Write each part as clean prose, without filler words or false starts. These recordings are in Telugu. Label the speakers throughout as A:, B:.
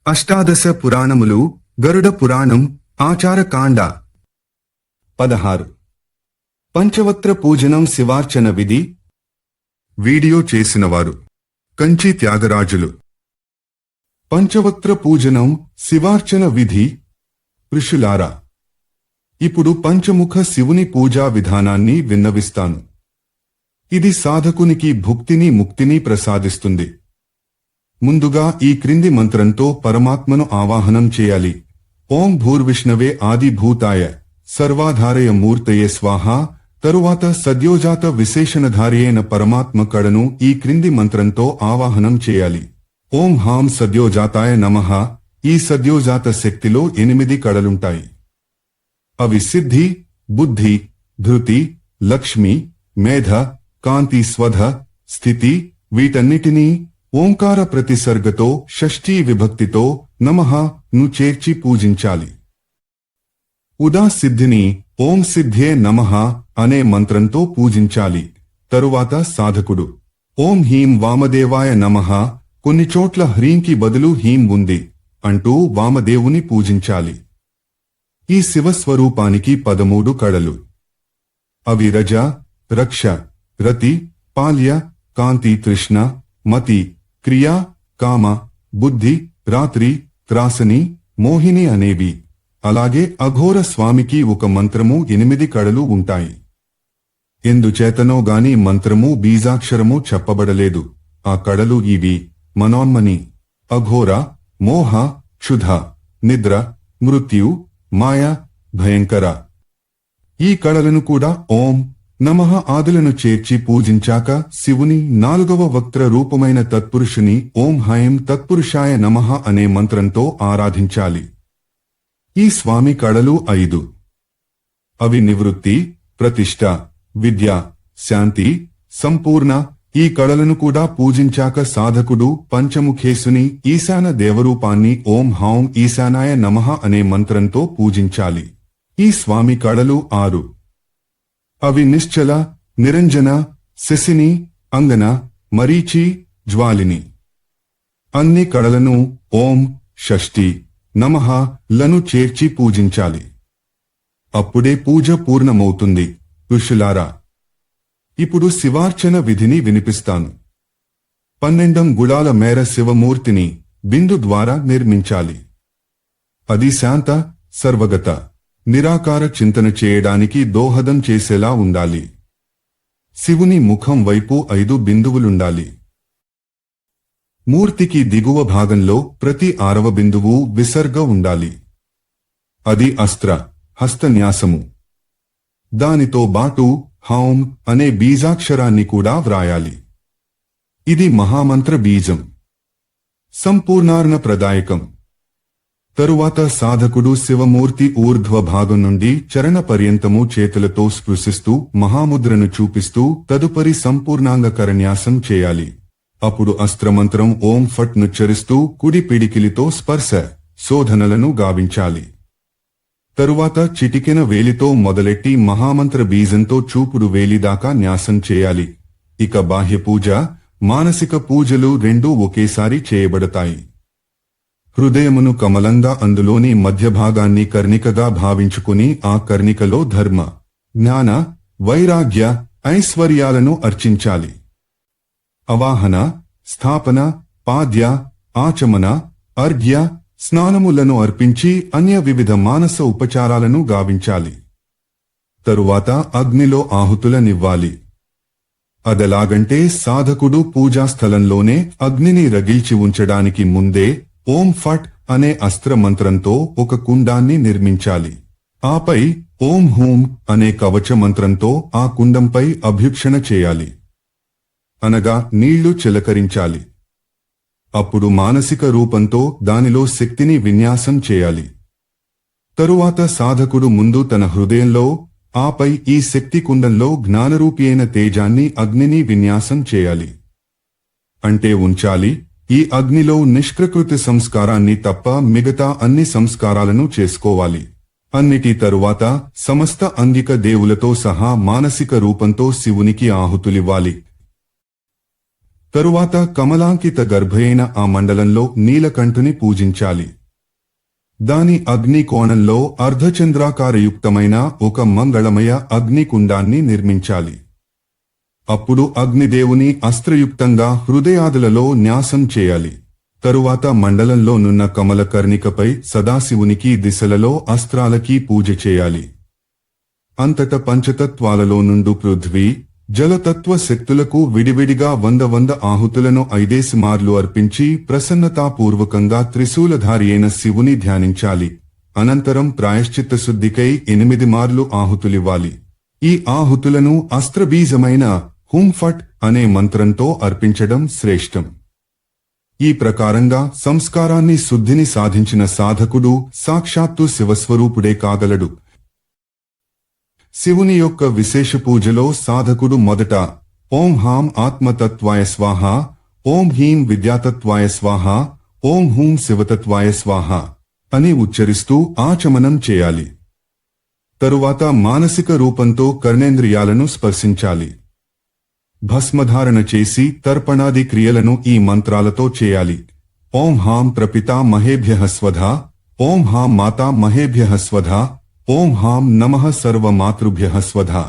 A: అష్టాదశ పురాణములు గరుడ పురాణం ఆచారకాండ 16 పంచవక్త్ర పూజనం శివార్చన విధి. వీడియో చేసినవారు కంచి త్యాగరాజులు. పంచవక్త్ర పూజనం శివార్చన విధి. ఋషులారా, ఇప్పుడు పంచముఖ శివుని పూజా విధానాన్ని విన్నవిస్తాను. ఇది సాధకునికి భుక్తిని ముక్తిని ప్రసాదిస్తుంది. ముందుగా ఈ క్రింది మంత్రంతో పరమాత్మను ఆవాహనం చేయాలి. ఓం భూర్విష్ణవే ఆదిభూతాయ సర్వాధారయ మూర్తయే స్వాహ. తరువాత సద్యోజాత విశేషణధారియైన పరమాత్మ కడను ఈ క్రింది మంత్రంతో ఆవాహనం చేయాలి. ఓం హాం సద్యోజాతాయ నమః. ఈ సద్యోజాత శక్తిలో 8 కడలుంటాయి. అవి సిద్ధి, బుద్ధి, ధృతి, లక్ష్మి, మేధ, కాంతి, స్వధ, స్థితి. వీటన్నిటినీ ఓంకార ప్రతిసర్గతో షష్ఠీ విభక్తితో నమః ను చేర్చి పూజించాలి. ఉదా సిద్ధిని ఓం సిద్ధ్యే నమః అనే మంత్రంతో పూజించాలి. తరువాత సాధకుడు ఓం హీం వామదేవాయ నమః, కొన్ని చోట్ల హ్రీంకి బదులు హీం ఉంది అంటూ వామదేవుని పూజించాలి. ఈ శివస్వరూపానికి 13 కడలు. అవి రజ, రక్ష, రతి, పాల్య, కాంతి, తృష్ణ, మతి, క్రియా, కామ, బుద్ధి, రాత్రి, త్రాసని, మోహిని అనేవి. అలాగే అఘోర స్వామికి ఒక మంత్రము 8 కడలు ఉంటాయి. ఎందుచేతనో గాని మంత్రము బీజాక్షరము చెప్పబడలేదు. ఆ కడలు ఇవి: మనోన్మని, అఘోర, మోహ, క్షుధ, నిద్ర, మృత్యు, మాయ, భయంకర. ఈ కడలను కూడా ఓం నమః ఆదులను చేర్చి పూజించాక శివుని 4వ వక్త్ర రూపమైన తత్పురుషుని ఓం హైం తత్పురుషాయ నమః అనే మంత్రంతో ఆరాధించాలి. ఈ స్వామి కడలు 5. అవి నివృత్తి, ప్రతిష్ఠ, విద్య, శాంతి, సంపూర్ణ. ఈ కడలను కూడా పూజించాక సాధకుడు పంచముఖేశుని ఈశాన దేవరూపాన్ని ఓం హౌం ఈశానాయ నమః అనే మంత్రంతో పూజించాలి. ఈ స్వామి కడలు 6. అవి నిశ్చల, నిరంజన, శశిని, అంగన, మరీచి, జ్వాలిని. అన్ని కడలను ఓం షష్ఠి నమః లను చేర్చి పూజించాలి. అప్పుడే పూజ పూర్ణమవుతుంది. ఋషులారా, ఇప్పుడు శివార్చన విధిని వినిపిస్తాను. 12 గుళాల మేర శివమూర్తిని బిందు ద్వారా నిర్మించాలి. అది శాంత, సర్వగత, నిరాకార చింతన చేయడానికి దోహదం చేసేలా ఉండాలి. శివుని ముఖం వైపు 5 బిందువులుండాలి. మూర్తికి దిగువ భాగంలో ప్రతి 6వ బిందువు విసర్గ ఉండాలి. అది అస్త్ర హస్తన్యాసము. దానితో బాటు హౌం అనే బీజాక్షరాన్ని కూడా వ్రాయాలి. ఇది మహామంత్ర బీజం, సంపూర్ణార్ణ ప్రదాయకం. తరువాత సాధకుడు శివమూర్తి ఊర్ధ్వ భాగం నుండి చరణ పర్యంతము చేతులతో స్పృశిస్తూ మహాముద్రను చూపిస్తూ తదుపరి సంపూర్ణాంగ కరన్యాసం చేయాలి. అప్పుడు అస్త్రమంత్రం ఓం ఫట్ నుచ్చరిస్తూ కుడి పిడికిలితో స్పర్శ శోధనలను గావించాలి. తరువాత చిటికెన వేలితో మొదలెట్టి మహామంత్ర బీజంతో చూపుడు వేలిదాకా న్యాసం చేయాలి. ఇక బాహ్య పూజ, మానసిక పూజలు రెండూ ఒకేసారి చేయబడతాయి. హృదయమును కమలంగా అందులోని మధ్యభాగాన్ని కర్ణికగా భావించుకుని ఆ కర్ణికలో ధర్మ, జ్ఞాన, వైరాగ్య, ఐశ్వర్యాలను అర్చించాలి. అవాహన, స్థాపన, పాద్య, ఆచమన, అర్ఘ్య, స్నానములను అర్పించి అన్య వివిధ మానస ఉపచారాలను గావించాలి. తరువాత అగ్నిలో ఆహుతులనివ్వాలి. అదెలాగంటే సాధకుడు పూజాస్థలంలోనే అగ్నిని రగిల్చి ఉంచడానికి ముందే ఓం ఫట్ అనే అస్త్ర మంత్రంతో ఒక కుండాన్ని నిర్మించాలి. ఆపై ఓం హూం అనే కవచ మంత్రంతో ఆ కుండంపై అభ్యుక్షణ చేయాలి, అనగా నీళ్లు చిలకరించాలి. అప్పుడు మానసిక రూపంతో దానిలో శక్తిని విన్యాసం చేయాలి. తరువాత సాధకుడు ముందు తన హృదయంలో, ఆపై ఈ శక్తి కుండంలో జ్ఞానరూపి అయిన తేజాన్ని, అగ్నిని విన్యాసం చేయాలి. అంటే ఉంచాలి. ఈ అగ్నిలో నిష్కృతి సంస్కారాన్ని తప్ప మిగతా అన్ని సంస్కారాలను చేసుకోవాలి. అన్నిటి తరువాత సమస్త అంగిక దేవులతో సహా మానసిక రూపంతో శివునికి ఆహుతులివ్వాలి. తరువాత కమలాంకిత గర్భయైన ఆ మండలంలో నీలకంఠుని పూజించాలి. దాని అగ్ని కోణంలో అర్ధచంద్రాకారయుక్తమైన ఒక మంగళమయ అగ్నికుండాన్ని నిర్మించాలి. అప్పుడు అగ్నిదేవుని అస్త్రయుక్తంగా హృదయాదులలో న్యాసం చేయాలి. తరువాత మండలంలో నున్న కమలకర్ణికపై సదాశివునికి దిశలలో అస్త్రాలకి పూజ చేయాలి. అంతట పంచతత్వాలలో నుండు పృథ్వీ, జలతత్వ శక్తులకు విడివిడిగా 100 ఆహుతులను 5 మార్లు అర్పించి ప్రసన్నతాపూర్వకంగా త్రిశూలధారి అయిన శివుని ధ్యానించాలి. అనంతరం ప్రాయశ్చిత్త శుద్ధికై 8 మార్లు ఆహుతులివ్వాలి. ఈ ఆహుతులను అస్త్రబీజమైన హుం ఫట్ అనే మంత్రంతో అర్పించడం శ్రేష్టం. ఈ ప్రకారంగా సంస్కారాన్ని శుద్ధిని సాధించిన సాధకుడు సాక్షాత్తు శివస్వరూపుడే కాగలడు. శివుని యొక్క విశేష పూజలో సాధకుడు మొదట ఓం హాం ఆత్మతత్వాయ స్వాహ, ఓం హ్రీం విద్యాతత్వాయ స్వాహ, ఓం హూం శివతత్వాయ స్వాహ అని ఉచ్చరిస్తూ ఆచమనం చేయాలి. తరువాత మానసిక రూపంతో కర్ణేంద్రియాలను స్పర్శించాలి. భస్మధారణ చేసి తర్పణాది క్రియలను ఈ మంత్రాలతో చేయాలి. ఓం హాం ప్రపితా మహేభ్యః స్వధా, ఓం హాం మాతా మహేభ్యః స్వధా, ఓం హాం నమః సర్వమాతృభ్యః స్వధా.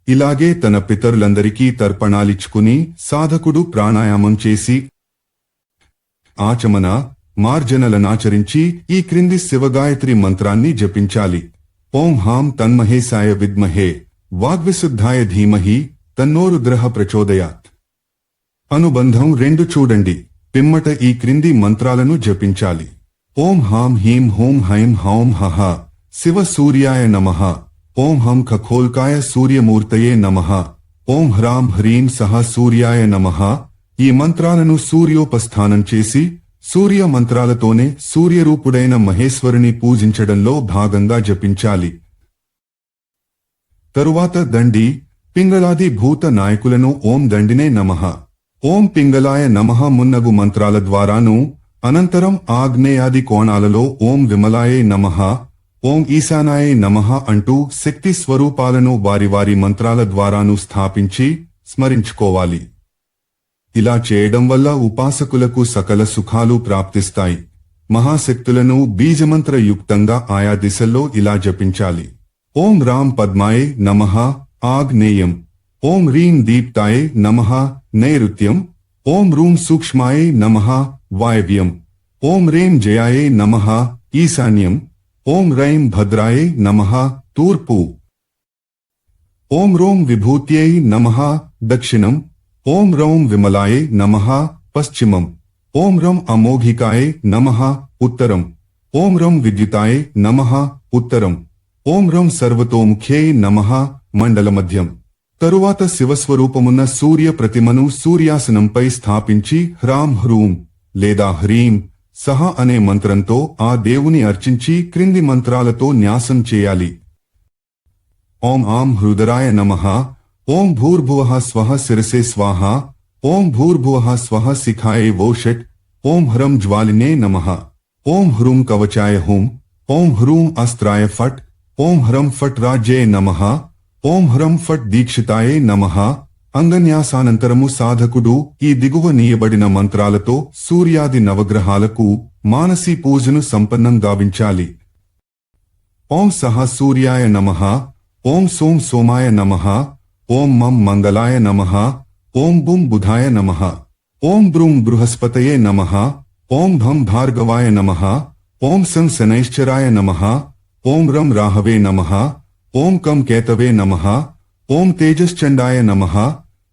A: ఇలాగే తన పితరులందరికీ తర్పణాలిచ్చుకుని సాధకుడు ప్రాణాయామం చేసి ఆచమన, మార్జనలనాచరించి ఈ క్రింది శివగాయత్రి మంత్రాన్ని జపించాలి. ఓం హాం తన్మహేశాయ విద్మహే వాగ్విశుద్ధాయ ధీమహి తన్నో రుద్రః ప్రచోదయాత్. అనుబంధం 2 చూడండి. పిమ్మట ఈ క్రింది మంత్రాలను జపించాలి. ఓం హాం హీం హూం హైం హౌం హః శివ సూర్యాయ నమః. ఓం హం ఖగోల్కాయ సూర్యమూర్తయే నమః. ఓం హ్రాం హ్రీం సహ సూర్యాయ నమః. ఈ మంత్రాలను సూర్యోపస్థానం చేసి సూర్య మంత్రాలతోనే సూర్యరూపుడైన మహేశ్వరుని పూజించడంలో భాగంగా జపించాలి. తరువాత దండి, పింగళాది భూత నాయకులను ఓం దండినే నమః, ఓం పింగళాయ నమః మున్నగు మంత్రాల ద్వారాను, అనంతరం ఆగ్నేయాది కోణాలలో ఓం విమలాయే నమః, ఓం ఈశానాయే నమః అంటూ శక్తి స్వరూపాలను వారి వారి మంత్రాల ద్వారాను స్థాపించి స్మరించుకోవాలి. ఇలా చేయడం వల్ల ఉపాసకులకు సకల సుఖాలు ప్రాప్తిస్తాయి. మహాశక్తులను బీజమంత్ర యుక్తంగా ఆయా దిశల్లో ఇలా జపించాలి. ఓం రాం పద్మాయే నమః ఆగ్నేయం, ఓం హ్రీం దీప్తాయే నమః నైరుత్యం, ఓం రూం సూక్ష్మాయే నమః వాయవ్యం, ఓం రేం జయాయే నమః ఈశాన్యం, ఓం రైం భద్రాయే నమః తూర్పు, ఓం రోం విభూత్యై నమః దక్షిణం, ఓం రౌం విమలాయే నమః పశ్చిమం, ఓం రం అమోఘికాయే నమః ఉత్తరం, ఓం రం విద్యుతాయే నమః ఉత్తరం, ఓం రం సర్వతోముఖ్యై నమః మండలమధ్యం. తరువాత శివస్వరూపమున్న సూర్య ప్రతిమను సూర్యాసనంపై స్థాపించి హ్రాం హ్రూం లేదా హ్రీం సహ అనే మంత్రంతో ఆ దేవుని అర్చించి క్రింది మంత్రాలతో న్యాసం చేయాలి. ఓం ఆం హృదరాయ నమః, ఓం భూర్భువః స్వః శిరసే స్వాహ, ఓం భూర్భువః స్వః శిఖాయే వో షట్, ఓం హ్రం జ్వాలినే నమః, ఓం హ్రూం కవచాయ హుం, ఓం హ్రూం అస్త్రాయ ఫట్, ఓం హ్రం ఫట్ రాజ్యే నమః, ఓం హ్రం ఫట్ దీక్షితాయే నమః. అంగన్యాసానంతరము సాధకుడు ఈ దిగువ నీయబడిన మంత్రాలతో సూర్యాది నవగ్రహాలకు మానసీ పూజను సంపన్నం గావించాలి. ఓం సహ సూర్యాయ నమః, ఓం సోం సోమాయ నమః, ఓం మం మంగళాయ నమః, ఓం బుం బుధాయ నమః, ఓం బ్రూం బృహస్పతయే నమః, ఓం భం భార్గవాయ నమః, ఓం సం శనైశ్చరాయ నమః, ఓం రం రాహవే నమః, ఓం కం కేతవే నమః, ఓం తేజశ్చండాయ నమః.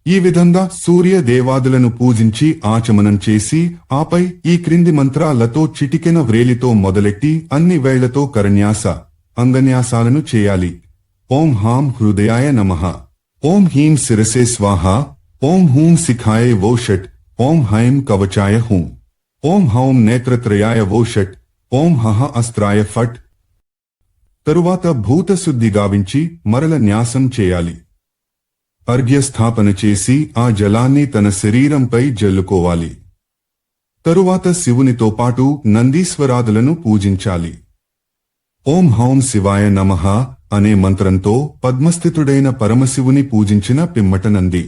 A: ఈ విధంగా సూర్య దేవాదులను పూజించి ఆచమనం చేసి ఆపై ఈ క్రింది మంత్రాలతో చిటికెన వ్రేలితో మొదలెట్టి అన్ని వేళ్లతో కరన్యాస అంగన్యాసాలను చేయాలి. ఓం హాం హృదయాయ నమః, ఓం హ్రీం శిరసే స్వాహ, ఓం హూం శిఖాయ వో షట్, ఓం హైం కవచాయ హూం, ఓం హౌం నేత్రత్రయాయ వో షట్, ఓం హః అస్త్రాయ ఫట్. తరువాత భూతశుద్ధి గావించి మరల న్యాసం చేయాలి. అర్ఘ్యస్థాపన చేసి ఆ జలాన్ని తన శరీరంపై జల్లుకోవాలి. తరువాత శివునితో పాటు నందీశ్వరాదులను పూజించాలి. ఓం హౌం శివాయ నమః అనే మంత్రంతో పద్మస్థితుడైన పరమశివుని పూజించిన పిమ్మట నంది,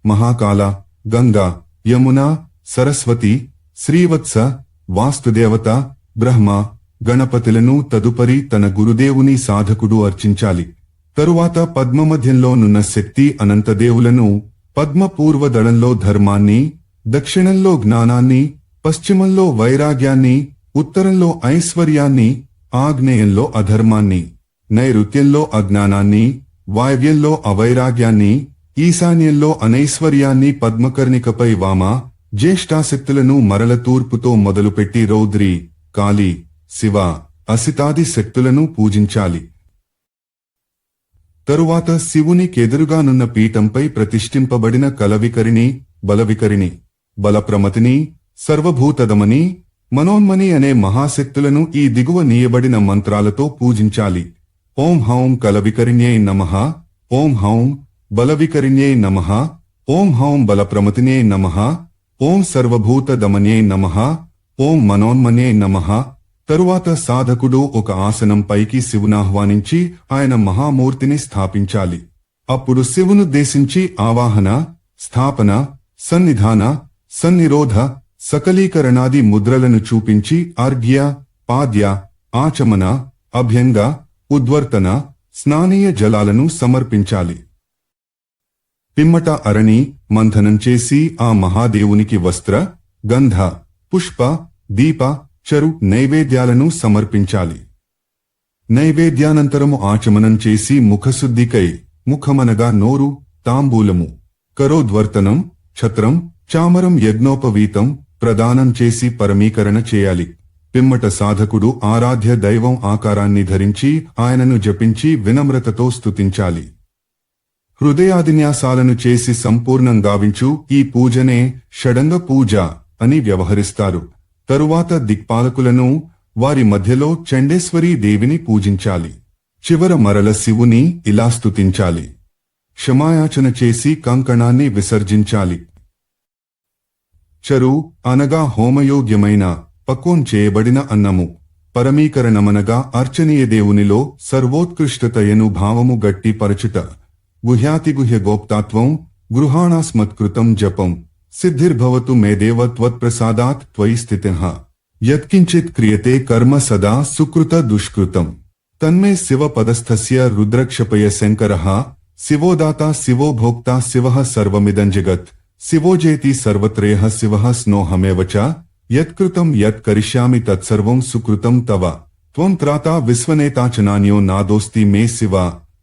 A: మహాకాల, గంగా, యమున, సరస్వతి, శ్రీవత్స, వాస్తుదేవత, బ్రహ్మ, గణపతులను తదుపరి తన గురుదేవుని సాధకుడు అర్చించాలి. తరువాత పద్మమధ్యంలో నున్న శక్తి అనంతదేవులను, పద్మ పూర్వదళంలో ధర్మాన్ని, దక్షిణంలో జ్ఞానాన్ని, పశ్చిమంలో వైరాగ్యాన్ని, ఉత్తరంలో ఐశ్వర్యాన్ని, ఆగ్నేయంలో అధర్మాన్ని, నైరుత్యంలో అజ్ఞానాన్ని, వాయవ్యంలో అవైరాగ్యాన్ని, ఈశాన్యంలో అనైశ్వర్యాన్ని, పద్మకర్ణికపై వామ, జ్యేష్ఠాశక్తులను మరల తూర్పుతో మొదలుపెట్టి రౌద్రి, కాళి, శివ, అసితాది శక్తులను పూజించాలి. తరువాత శివుని కెదురుగానున్న పీఠంపై ప్రతిష్ఠింపబడిన కలవికరిని, బలవికరిని, బలప్రమతిని, సర్వభూతదమని, మనోన్మని అనే మహాశక్తులను ఈ దిగువ నీయబడిన మంత్రాలతో పూజించాలి. ఓం హౌం కలవికరిణ్యై నమః, ఓం హౌం బలవికరిణ్యై నమః, ఓం హౌం బలప్రమతిన్యై నమః, ఓం సర్వభూతదమన్యై నమః, ఓం మనోన్మన్యై నమః. తరువాత సాధకుడు ఒక ఆసనం పైకి శివునాహ్వానించి ఆయన మహామూర్తిని స్థాపించాలి. అప్పుడు శివునుద్దేశించి ఆవాహన, స్థాపన, సన్నిధాన, సన్నిరోధ, సకలీకరణాది ముద్రలను చూపించి అర్ఘ్య, పాద్య, ఆచమన, అభ్యంగ, ఉద్వర్తన, స్నానీయ జలాలను సమర్పించాలి. పిమ్మట అరణి, మంథనం చేసి ఆ మహాదేవునికి వస్త్ర, గంధ, పుష్ప, దీప, చరు నైవేద్యాలను సమర్పించాలి. నైవేద్యానంతరము ఆచమనం చేసి ముఖశుద్ధికై, ముఖమనగా నోరు, తాంబూలము, కరోద్వర్తనం, ఛత్రం, చామరం యజ్ఞోపవీతం ప్రదానం చేసి పరమీకరణ చేయాలి. పిమ్మట సాధకుడు ఆరాధ్య దైవం ఆకారాన్ని ధరించి ఆయనను జపించి వినమ్రతతో స్తుతించాలి. హృదయాదిన్యాసాలను చేసి సంపూర్ణం గావించు ఈ పూజనే షడంగ పూజ అని వ్యవహరిస్తారు. తరువాత దిక్పాలకులను, వారి మధ్యలో చండేశ్వరీ దేవిని పూజించాలి. చివర మరల శివుని ఇలా స్తుతించాలి. క్షమాయాచన చేసి కంకణాన్ని విసర్జించాలి. చరు అనగా హోమయోగ్యమైన, పక్వం చేయబడిన అన్నము. పరమీకరణమనగా అర్చనీయ దేవునిలో సర్వోత్కృష్టతయను భావము గట్టి పరచుట. గుహ్యాతిగుహ్య గోప్తాత్వం, గృహాణాస్మత్కృతం జపం, సిద్ధిర్భవతు మే దేవ త్వత్ప్రసాదాత్ త్వయి స్థితిః. యత్కించిత్ క్రియతే కర్మ సదా సుకృత దుష్కృతం. తన్మే శివ పదస్థస్య రుద్రక్షపయ శంకరః. శివోదాతా శివో భోక్తా శివః సర్వమిదం జగత్. శివోజేతి సర్వత్రేహ శివః స్నోహమేవ చ. యత్కృతం యత్ కరిష్యామి తత్సర్వం సుకృతం తవ. త్వం త్రాతా విశ్వనేతాచనాన్యో నాదోస్తి మే శివ.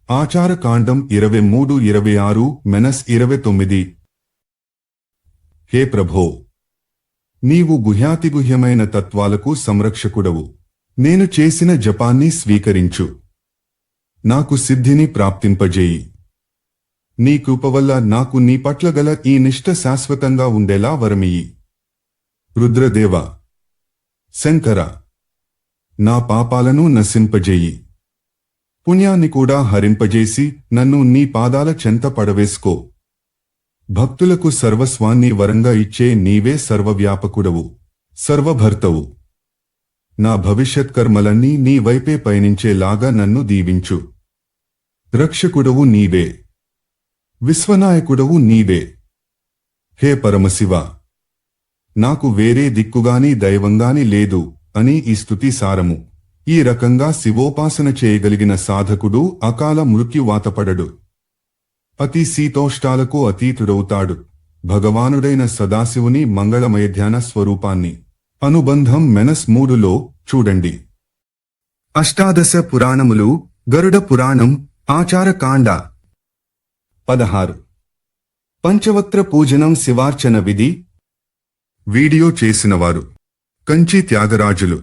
A: ఆచారకాండం 23:26-29. హే ప్రభో, నీవు గుహ్యాతిగుహ్యమైన తత్వాలకు సంరక్షకుడవు. నేను చేసిన జపాన్ని స్వీకరించు. నాకు సిద్ధిని ప్రాప్తింపజేయి. నీ కృప వల్ల నాకు నీ పట్ల గల ఈ నిష్ఠ శాశ్వతంగా ఉండేలా వరమియ్యి. రుద్రదేవ, శంకర, నా పాపాలను నశింపజేయి. పుణ్యాన్ని కూడా హరింపజేసి నన్ను నీ పాదాల చెంత పడవేసుకో. భక్తులకు సర్వస్వాన్ని వరంగా ఇచ్చే నీవే సర్వవ్యాపకుడవు, సర్వభర్తవు. నా భవిష్యత్కర్మలన్నీ నీ వైపే పయనించేలాగా నన్ను దీవించు. రక్షకుడవు నీవే, విశ్వనాయకుడవు నీవే. హే పరమశివ, నాకు వేరే దిక్కుగాని దైవంగాని లేదు అని ఈ స్తుతి సారము. ఈ రకంగా శివోపాసన చేయగలిగిన సాధకుడు అకాల మృత్యువాతపడడు. అతి శీతోష్టాలకు అతీతుడవుతాడు. భగవానుడైన సదాశివుని మంగళమయ ధ్యాన స్వరూపాన్ని అనుబంధం -3లో చూడండి. అష్టాదశ పురాణములు, గరుడ పురాణం, ఆచారకాండ 16. పంచవక్త్ర పూజనం శివార్చన విధి. వీడియో చేసినవారు కంచి త్యాగరాజులు.